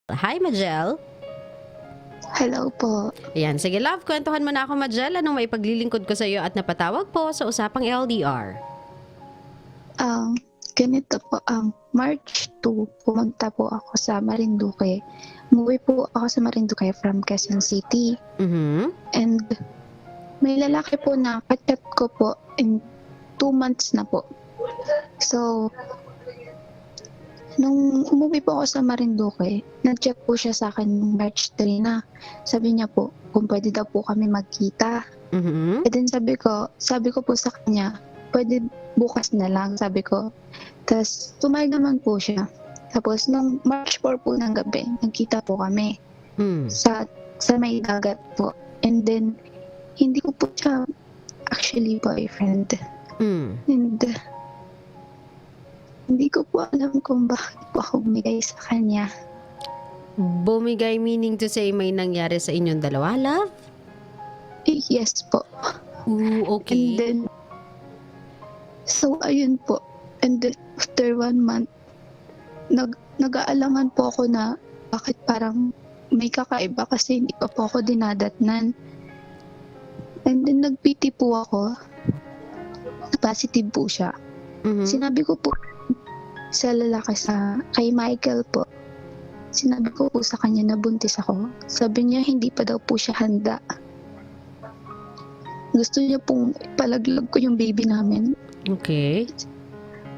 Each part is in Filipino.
Hi, Majel. Hello po. Ayan, sige love, kwentuhan mo na ako, Majel. Anong maipaglilingkod ko sa iyo at napatawag po sa usapang LDR? Um, Ganito po, March 2, pumunta po ako sa Marinduque. Umuwi po ako sa Marinduque from Quezon City. Mhm. And may lalaki po na kachat ko po in 2 months na po. So, nung umuwi po ako sa Marinduque, nag-chat po siya sa akin nung March 3 na. Sabi niya po, kung pwede daw po kami magkita. Mhm. And then sabi ko po sa kanya, pwede bukas na lang, sabi ko. Tapos tumayag naman po siya. Tapos nung March 4 po ng gabi, nagkita po kami Mm. sa may dagat po. And then, hindi ko po siya actually boyfriend. Mm. And hindi ko po alam kung bakit po ako bumigay sa kanya. Bumigay meaning to say may nangyari sa inyong dalawa, love? Yes po. Ooh, And okay. then, so ayun po. And then, after 1 month, nag-aalangan po ako na bakit parang may kakaiba kasi hindi pa po ako dinadatnan. And then, nag-PT po ako. Positive po siya. Mhm. Sinabi ko po sa lalaki kay Michael po, sinabi ko po sa kanya na buntis ako. Sabi niya hindi pa daw po siya handa. Gusto niya pong ipalaglag ko yung baby namin. Okay.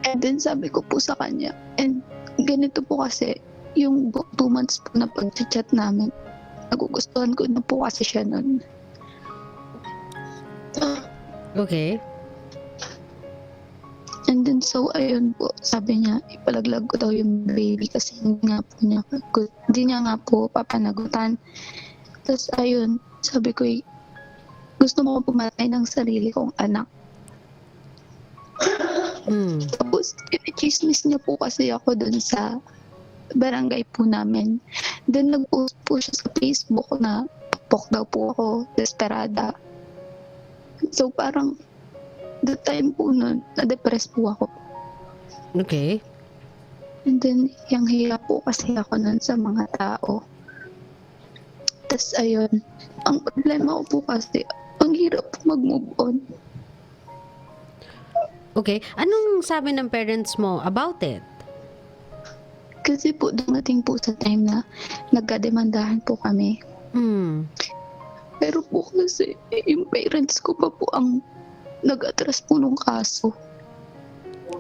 And then sabi ko po sa kanya, and ganito po kasi, yung 2 months po na pag-chat namin, nagugustuhan ko na po kasi siya nun. Okay. And then so ayun po, sabi niya, ipalaglag ko daw yung baby kasi hindi niya nga po papanagutan. Tapos ayun, sabi ko, gusto mo ko pumatay ng sarili kong anak. Mm. Tapos, chismis niya po kasi ako dun sa barangay po namin. Then, nag-post po siya sa Facebook na papok daw po ako, desperada. So, parang, that time po nun, na-depress po ako. Okay. And then, yung hiya po kasi ako nun sa mga tao. Tapos, ayun, ang problema ko po kasi, ang hirap po mag-move on. Okay. Anong sabi ng parents mo about it? Kasi po, dumating po sa time na nagkademandahan po kami. Mm. Pero po kasi, yung parents ko pa po ang nag-atras po nung kaso.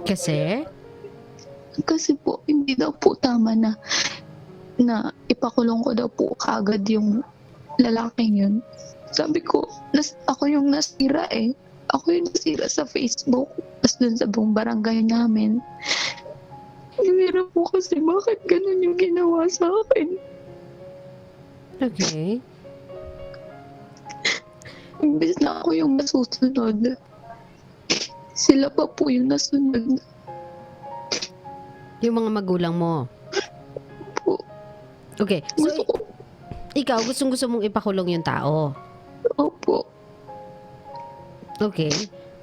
Kasi? Kasi po, hindi daw po tama na ipakulong ko daw po kaagad yung lalaking yun. Sabi ko, ako yung nasira eh. Ako yung nasira sa Facebook. Tapos dun sa buong barangay namin. Hirap po kasi bakit ganun yung ginawa sa akin. Okay. Imbes na ako yung nasusunod, sila pa po yung nasunod Yung mga magulang mo. po. Okay. So, Gusto ko, ikaw, gustong-gusto mong ipakulong yung tao. opo, Okay.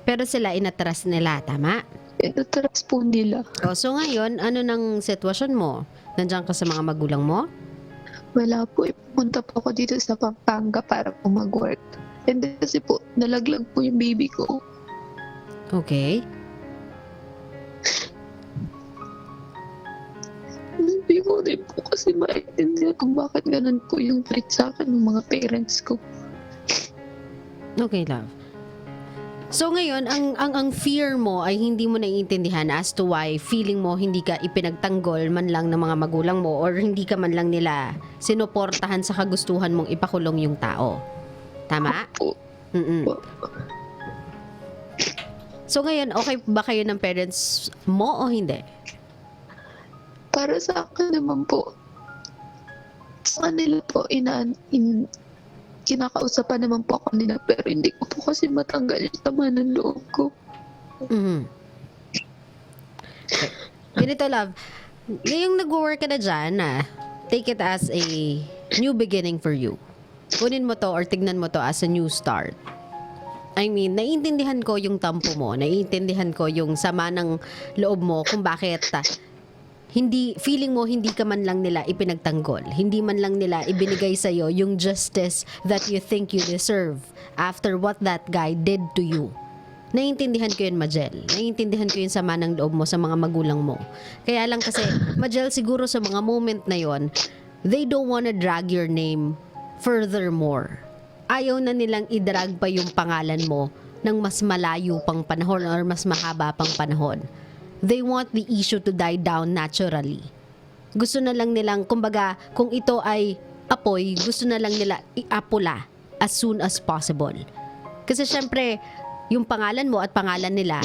Pero sila inatras nila, tama? inatras po nila. So ngayon, ano nang sitwasyon mo? Nandiyan ka sa mga magulang mo? Wala po, pumunta po ako dito sa Pampanga para po mag-work. And then kasi po, nalaglag po yung baby ko. Okay. Hindi ko din po kasi maintindihan kung bakit ganun po yung treat sa akin ng mga parents ko. Okay, love. So ngayon, ang fear mo ay hindi mo naiintindihan as to why feeling mo hindi ka ipinagtanggol man lang ng mga magulang mo or hindi ka man lang nila sinuportahan sa kagustuhan mong ipakulong yung tao. Tama? Po. Mm-mm. So ngayon, okay ba kayo ng parents mo o hindi? Para sa akin naman po, sa kanila po, kinakausapan naman po ako nila pero hindi ko po kasi matanggal yung tama ng loob ko. Mhm. Okay. Ganito, love. Ngayong nag-work ka na dyan, take it as a new beginning for you. Kunin mo to or tignan mo to as a new start. I mean, naiintindihan ko yung tampo mo. Naiintindihan ko yung sama ng loob mo kung bakit hindi, feeling mo hindi ka man lang nila ipinagtanggol. Hindi man lang nila ibinigay sa'yo yung justice that you think you deserve after what that guy did to you. Naiintindihan ko yun, Majel. Naiintindihan ko yun sama ng loob mo sa mga magulang mo. Kaya lang kasi, Majel, siguro sa mga moment na yon, they don't wanna drag your name furthermore. Ayaw na nilang idrag pa yung pangalan mo ng mas malayo pang panahon or mas mahaba pang panahon. They want the issue to die down naturally. Gusto na lang nilang, kumbaga, kung ito ay apoy, gusto na lang nila iapula as soon as possible. Kasi syempre, yung pangalan mo at pangalan nila,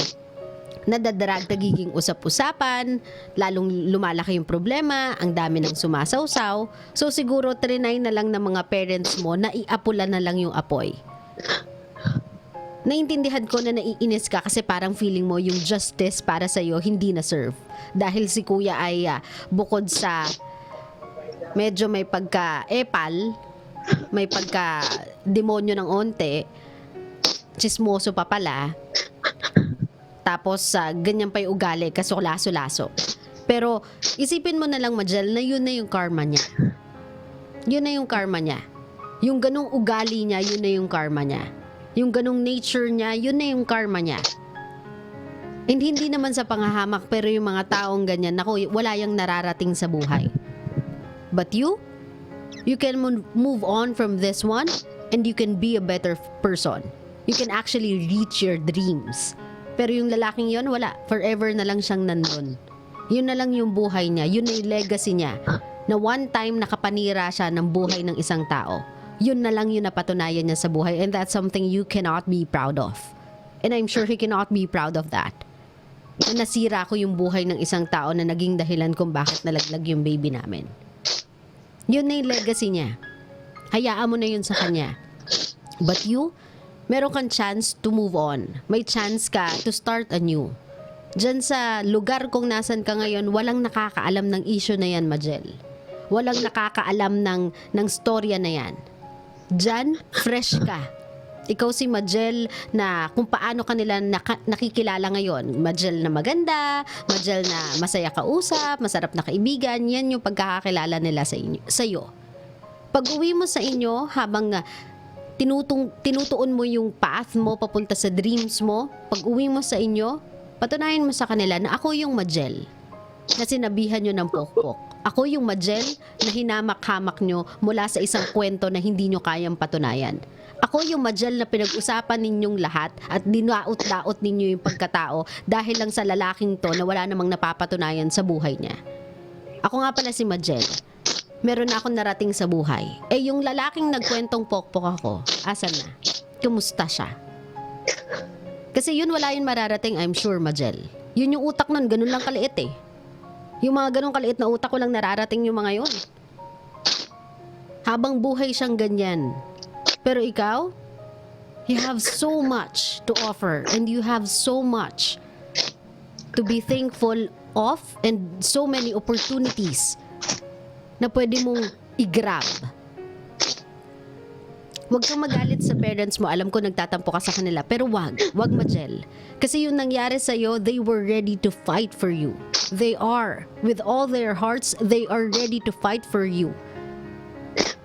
nadadrag, nagiging usap-usapan, lalong lumalaki yung problema, ang dami ng sumasawsaw. So siguro trinay na lang ng mga parents mo na iapula na lang yung apoy. Naintindihan ko na naiinis ka kasi parang feeling mo yung justice para sa'yo hindi na-serve. Dahil si kuya ay bukod sa medyo may pagka-epal, may pagka-demonyo ng onte, chismoso pa pala, tapos ganyan pa yung ugali, kaso laso-laso. Pero isipin mo na lang, Majel, na yun na yung karma niya. Yun na yung karma niya. Yung ganong ugali niya, yun na yung karma niya. Yung ganong nature niya, yun na yung karma niya. And hindi naman sa panghahamak, pero yung mga taong ganyan, naku, wala yung nararating sa buhay. But you can move on from this one and you can be a better person. You can actually reach your dreams. Pero yung lalaking yon, wala. Forever na lang siyang nandun. Yun na lang yung buhay niya. Yun na yung legacy niya. Na one time nakapanira siya ng buhay ng isang tao. Yun na lang yung napatunayan niya sa buhay. And that's something you cannot be proud of. And I'm sure he cannot be proud of that. Na nasira ko yung buhay ng isang tao na naging dahilan kung bakit nalaglag yung baby namin. Yun na yung legacy niya. Hayaan mo na yun sa kanya. But you, meron kang chance to move on. May chance ka to start anew. Diyan sa lugar kung nasan ka ngayon, walang nakakaalam ng issue na yan, Majel. Walang nakakaalam ng storya na yan. Diyan, fresh ka. Ikaw si Majel na kung paano ka nila nakikilala ngayon. Majel na maganda, Majel na masaya kausap, masarap na kaibigan, yan yung pagkakakilala nila sa iyo. Pag uwi mo sa inyo, habang tinutuon mo yung path mo papunta sa dreams mo, pag uwi mo sa inyo, patunayan mo sa kanila na ako yung Majel na sinabihan nyo ng pokpok. Ako yung Majel na hinamak-hamak nyo mula sa isang kwento na hindi nyo kayang patunayan. Ako yung Majel na pinag-usapan ninyong lahat at dinaot-daot ninyo yung pagkatao dahil lang sa lalaking to na wala namang napapatunayan sa buhay niya. Ako nga pala si Majel. Meron na akong narating sa buhay. Eh, yung lalaking nagkwentong pokpok ako, asan na? Kumusta siya? Kasi yun, wala yun mararating, I'm sure, Majel. Yun yung utak nun, ganun lang kaliit eh. Yung mga ganun kaliit na utak ko lang nararating yung mga yun. Habang buhay siyang ganyan. Pero ikaw, you have so much to offer and you have so much to be thankful of and so many opportunities na pwede mong i-grab. Huwag kang magalit sa parents mo. Alam ko nagtatampo ka sa kanila. Pero wag Majel. Kasi yung nangyari sa'yo, they were ready to fight for you. They are. With all their hearts, they are ready to fight for you.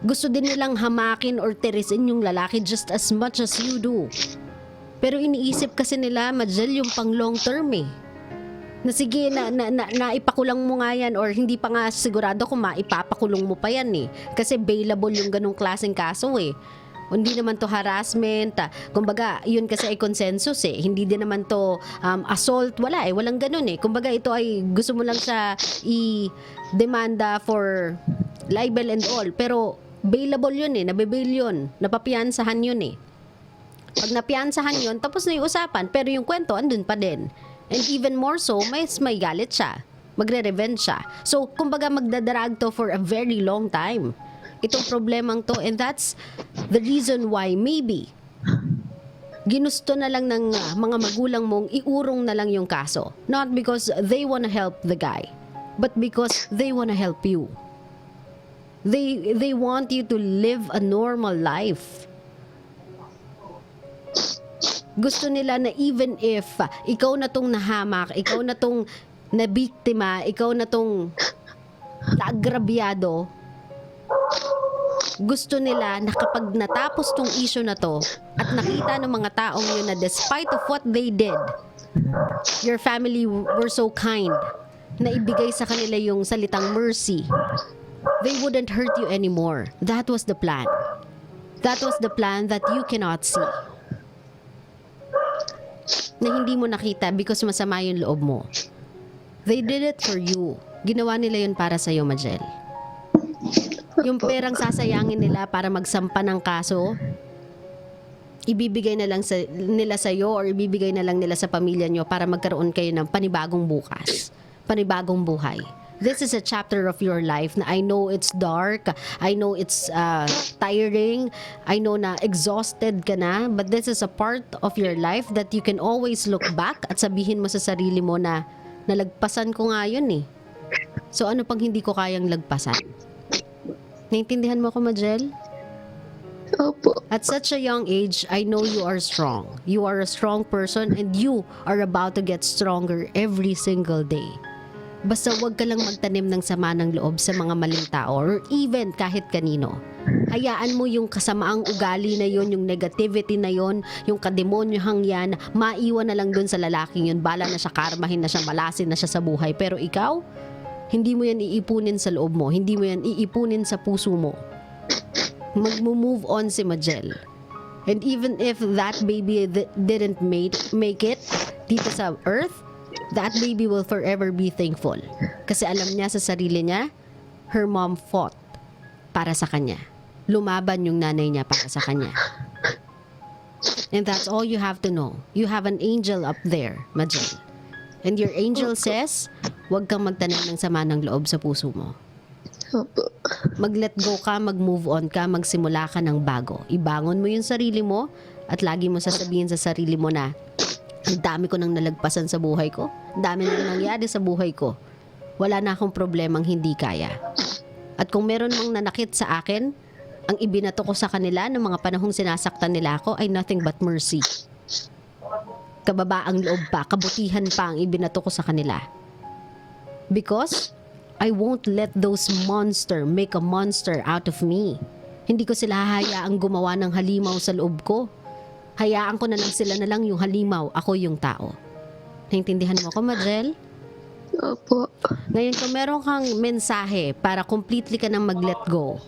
Gusto din nilang hamakin or tirisin yung lalaki just as much as you do. Pero iniisip kasi nila, Majel, yung pang long term eh. Na sige, naipakulang mo nga yan or hindi pa nga sigurado kung maipapakulong mo pa yan eh. Kasi bailable yung ganong klaseng kaso eh. Hindi naman to harassment. Kumbaga, yun kasi ay consensus eh. Hindi din naman to assault. Wala eh. Walang ganun eh. Kumbaga, ito ay gusto mo lang siya i-demanda for libel and all. Pero, bailable yun eh. Nabibail yun. Napapiansahan yun eh. Pag napiansahan yun, tapos na yung usapan. Pero yung kwento, andun pa din. And even more so, may galit siya. Magre-revenge siya. So, kumbaga, magdadrag to for a very long time. Itong problemang to, and that's the reason why maybe ginusto na lang ng mga magulang mong iurong na lang yung kaso. Not because they wanna help the guy, but because they wanna help you. They want you to live a normal life. Gusto nila na even if ikaw na tong nahamak, ikaw na tong na biktima, ikaw na tong naagrabyado, gusto nila na kapag natapos tong issue na to at nakita ng mga taong yun na despite of what they did, your family were so kind na ibigay sa kanila yung salitang mercy, they wouldn't hurt you anymore. That was the plan. That was the plan that you cannot see. Na hindi mo nakita because masama yung loob mo. They did it for you. Ginawa nila yun para sa'yo, Majel. Yung perang sasayangin nila para magsampa ng kaso, ibibigay na lang nila sa'yo or ibibigay na lang nila sa pamilya nyo para magkaroon kayo ng panibagong bukas, panibagong buhay. This is a chapter of your life na I know it's dark, I know it's tiring, I know na exhausted ka na, but this is a part of your life that you can always look back at sabihin mo sa sarili mo na nalagpasan ko nga yun eh. So ano pang hindi ko kayang lagpasan? Naintindihan mo ako, Majel? Opo. At such a young age, I know you are strong. You are a strong person and you are about to get stronger every single day. Basta wag ka lang magtanim ng sama ng loob sa mga maling tao or even kahit kanino. Hayaan mo yung kasamaang ugali na yon, yung negativity na yon, yung kademonyohang yan, maiwan na lang dun sa lalaking yun. Bala na siya, karmahin na siya, malasin na siya sa buhay. Pero ikaw, hindi mo yan iipunin sa loob mo. Hindi mo yan iipunin sa puso mo. Mag-move on si Majel. And even if that baby didn't make it dito sa earth, that baby will forever be thankful. Kasi alam niya sa sarili niya, her mom fought para sa kanya. Lumaban yung nanay niya para sa kanya. And that's all you have to know. You have an angel up there, Majel. And your angel says, huwag kang magtanim ng sama ng loob sa puso mo. Opo. Mag-let go ka, mag-move on ka, magsimula ka ng bago. Ibangon mo yung sarili mo at lagi mo sasabihin sa sarili mo na ang dami ko nang nalagpasan sa buhay ko. Ang dami nang nangyari sa buhay ko. Wala na akong problemang hindi kaya. At kung meron mang nanakit sa akin, ang ibinato ko sa kanila ng mga panahong sinasaktan nila ako ay nothing but mercy. Kababaang loob pa, kabutihan pa ang ibinato ko sa kanila. Because I won't let those monster make a monster out of me. Hindi ko sila hahayaang gumawa ng halimaw sa loob ko. Hayaan ko na lang sila na lang yung halimaw, ako yung tao. Naintindihan mo ako, Majel? Opo. Ngayon, kung meron kang mensahe para completely ka nang mag-let go,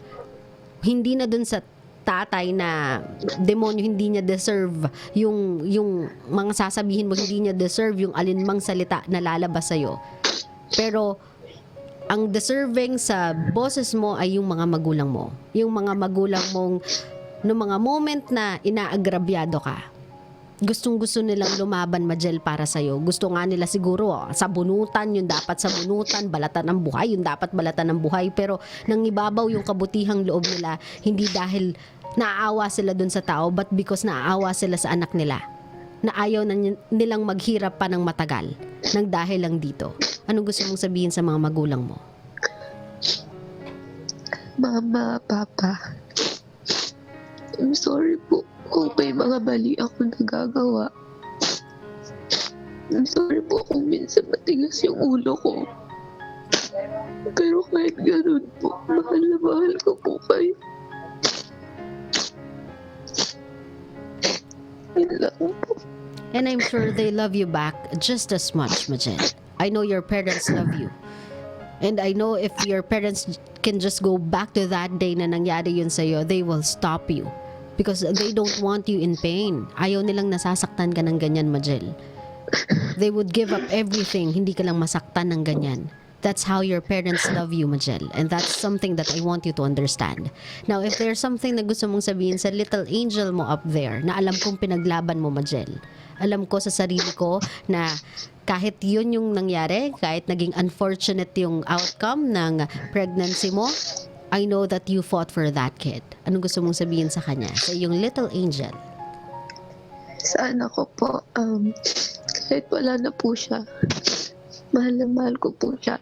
hindi na dun sa tatay na demonyo hindi niya deserve yung mga sasabihin mo, hindi niya deserve yung alinmang salita na lalabas sa'yo. Pero ang deserving sa boses mo ay yung mga magulang mo. Yung mga magulang mong no mga moment na inaagrabyado ka. Gustong-gusto nilang lumaban, Majel, para sa'yo. Gusto nga nila siguro, sabunutan, yung dapat sabunutan, balatan ng buhay, yung dapat balatan ng buhay. Pero nang ibabaw yung kabutihang loob nila, hindi dahil naaawa sila dun sa tao, but because naaawa sila sa anak nila. Na ayaw na nilang maghirap pa ng matagal, nang dahil lang dito. Anong gusto mong sabihin sa mga magulang mo? Mama, Papa, I'm sorry po kung may mga mali ako nagagawa. I'm sorry po kung minsan matigas yung ulo ko. Pero kahit ganun po, mahal na mahal ko po kayo. Yun lang po. And I'm sure they love you back just as much, Majel. I know your parents love you. And I know if your parents can just go back to that day na nangyari yun sa'yo, they will stop you. Because they don't want you in pain. Ayaw nilang nasasaktan ka ng ganyan, Majel. They would give up everything, hindi ka lang masaktan ng ganyan. That's how your parents love you, Majel. And that's something that I want you to understand. Now, if there's something na gusto mong sabihin sa little angel mo up there, na alam kong pinaglaban mo, Majel, alam ko sa sarili ko na kahit yun yung nangyari, kahit naging unfortunate yung outcome ng pregnancy mo, I know that you fought for that kid. Anong gusto mong sabihin sa kanya? Sa iyong little angel? Sa anak ko po, kahit wala na po siya, mahal na mahal ko po siya.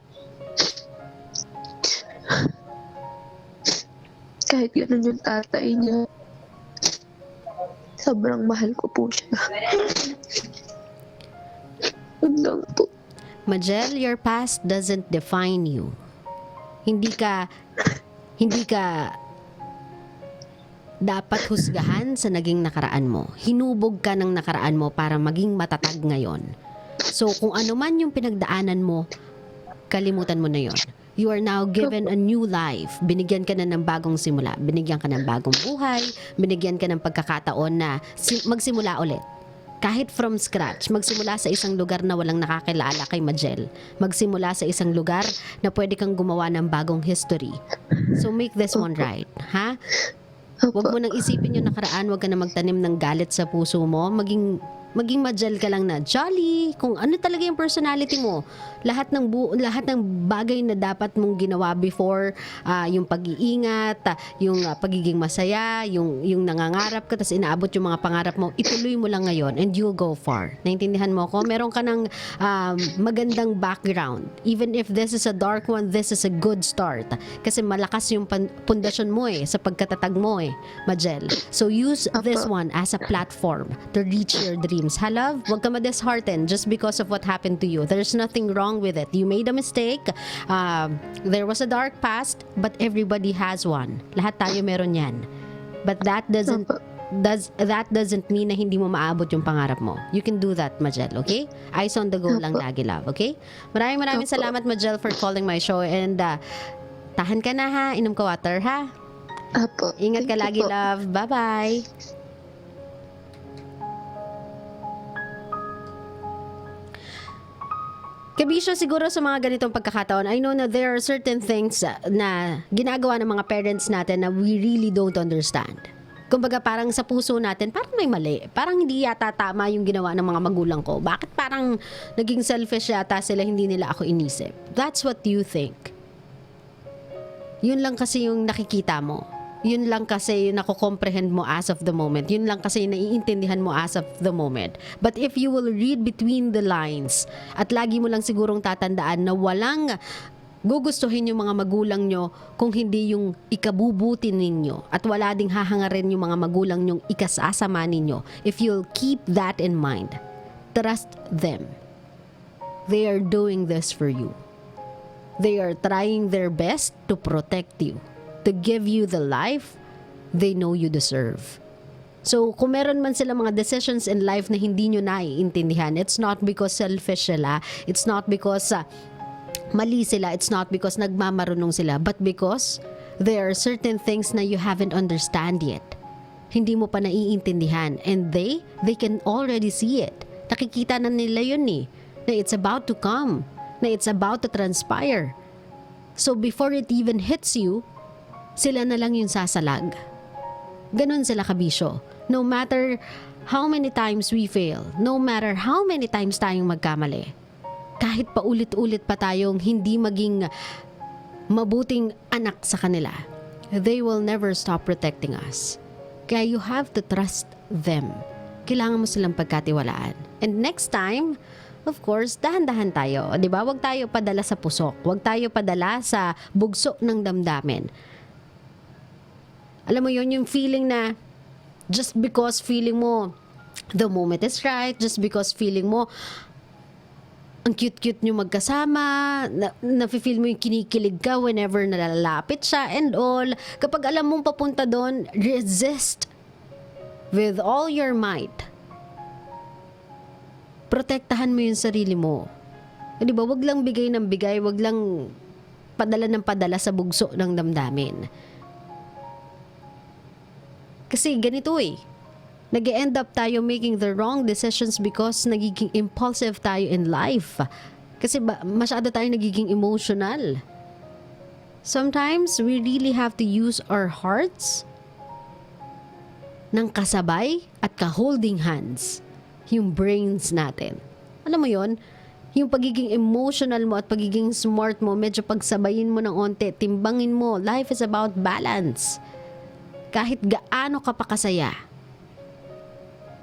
Kahit ganun yung tatay niya, sobrang mahal ko po siya. Yun lang po. Majel, your past doesn't define you. Hindi ka dapat husgahan sa naging nakaraan mo. Hinubog ka ng nakaraan mo para maging matatag ngayon. So, kung ano man yung pinagdaanan mo, kalimutan mo na yon. You are now given a new life. Binigyan ka na ng bagong simula. Binigyan ka ng bagong buhay. Binigyan ka ng pagkakataon na magsimula ulit. Kahit from scratch, magsimula sa isang lugar na walang nakakilala kay Majel. Magsimula sa isang lugar na pwede kang gumawa ng bagong history. So make this one right, ha? Huwag mo nang isipin yung nakaraan, huwag ka na magtanim ng galit sa puso mo. Maging Majel ka lang na jolly, kung ano talaga yung personality mo. Lahat ng bagay na dapat mong ginawa before, yung pag-iingat, yung pagiging masaya, yung nangangarap ka, tapos inaabot yung mga pangarap mo, ituloy mo lang ngayon and you'll go far. Naintindihan mo ko? Meron ka ng magandang background. Even if this is a dark one, this is a good start. Kasi malakas yung pundasyon mo sa pagkatatag mo Majel. So use this one as a platform to reach your dreams. Ha, love? Huwag ka ma-dishearten just because of what happened to you. There's nothing wrong with it. You made a mistake. There was a dark past, but everybody has one. Lahat tayo meron yan. But that doesn't mean na hindi mo maabot yung pangarap mo. You can do that, Majel, okay? Eyes on the goal lang lagi, love, okay? Maraming salamat, Majel, for calling my show. And tahan ka na, ha? Inom ka water, ha? Apo. Ingat ka lagi, love. Bye-bye. Kabisyo, siguro sa mga ganitong pagkakataon, I know na there are certain things na ginagawa ng mga parents natin na we really don't understand. Kumbaga parang sa puso natin, parang may mali. Parang hindi yata tama yung ginawa ng mga magulang ko. Bakit parang naging selfish yata sila, hindi nila ako inisip? That's what you think. Yun lang kasi yung nakikita mo. Yun lang kasi yung nako-comprehend mo as of the moment. Yun lang kasi yung naiintindihan mo as of the moment. But if you will read between the lines at lagi mo lang sigurong tatandaan na walang gugustuhin yung mga magulang nyo kung hindi yung ikabubuti ninyo at wala ding hahangarin yung mga magulang nyong ikasasama ninyo. If you'll keep that in mind, trust them. They are doing this for you. They are trying their best to protect you, to give you the life they know you deserve. So, kung meron man sila mga decisions in life na hindi nyo naiintindihan, it's not because selfish sila, it's not because mali sila, it's not because nagmamarunong sila, but because there are certain things na you haven't understand yet. Hindi mo pa naiintindihan, and they can already see it. Nakikita na nila yun na it's about to come, na it's about to transpire. So, before it even hits you, sila na lang yung sasalag. Ganon sila kabisyo. No matter how many times we fail, no matter how many times tayong magkamali, kahit pa ulit-ulit pa tayong hindi maging mabuting anak sa kanila, they will never stop protecting us. Kaya you have to trust them. Kailangan mo silang pagkatiwalaan. And next time, of course, dahan-dahan tayo. Diba? Huwag tayo padala sa pusok. Huwag tayo padala sa bugso ng damdamin. Alam mo yun, yung feeling na just because feeling mo the moment is right, just because feeling mo ang cute-cute nyo magkasama, nafe-feel mo yung kinikilig ka whenever nalalapit siya and all. Kapag alam mong papunta doon, resist with all your might. Protektahan mo yung sarili mo. Di ba? Wag lang bigay ng bigay, wag lang padala ng padala sa bugso ng damdamin. Kasi ganito nag-end up tayo making the wrong decisions because nagiging impulsive tayo in life. Kasi masyado tayo nagiging emotional. Sometimes, we really have to use our hearts ng kasabay at ka-holding hands yung brains natin. Alam mo yon, yung pagiging emotional mo at pagiging smart mo, medyo pagsabayin mo ng onte, timbangin mo. Life is about balance. Kahit gaano ka pa kasaya,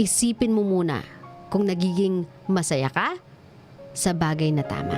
isipin mo muna kung nagiging masaya ka sa bagay na tama.